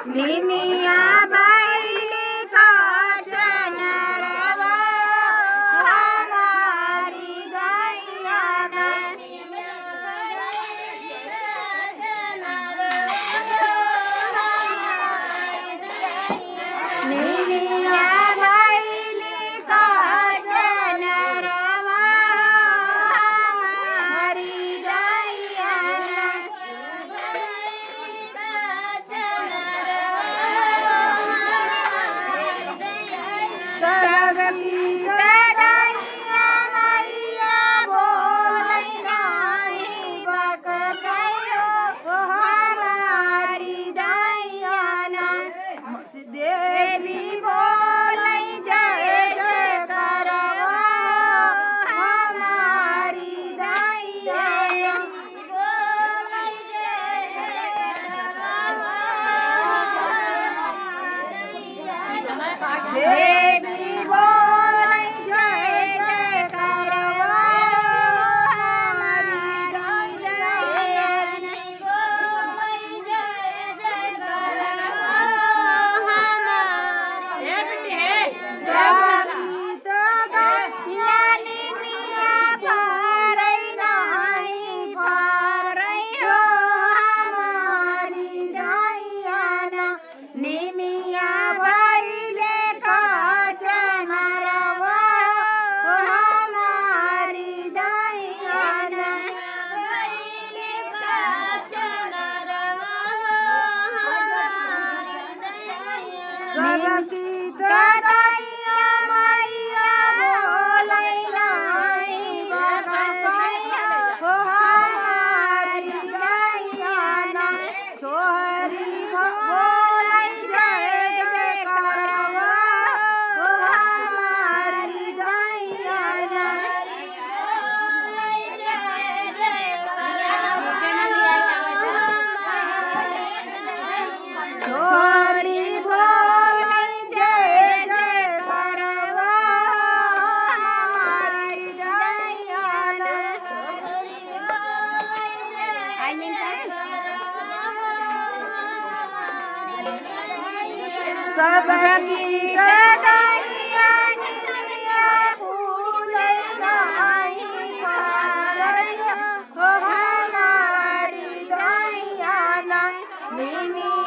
निमिया बैली काचन रवा हमारी गैया निमिया बैली काचन रवा हमारी गैया सबकी गड़ैया मैया बोलै नाही बस कहियो हमारी दैया ना देवी बोलै जय जय करवा हमारी दैया बोलै जय जय देवी बोलै जय जय करवा हमारी दैया बोलै जय जय करवा हमारी सबकी तो गैया निमिया पारै नाही पारै हो हमारी दैया ना निमिया बैले काचन रवा हमारी दैया ना बैले काचन रवा सबकी तो दैया मैया बोलै नाही बकसैया हमारी दैया ना सोहरी बोलै जय जय करवा हमारी दैया ना बोलै जय जय सोहरी बोलै जय जय करवा हमारी दैया ना सबकी गड़ैया निमिया फूलै नाही पारै हो हमारी दैया ना निमिया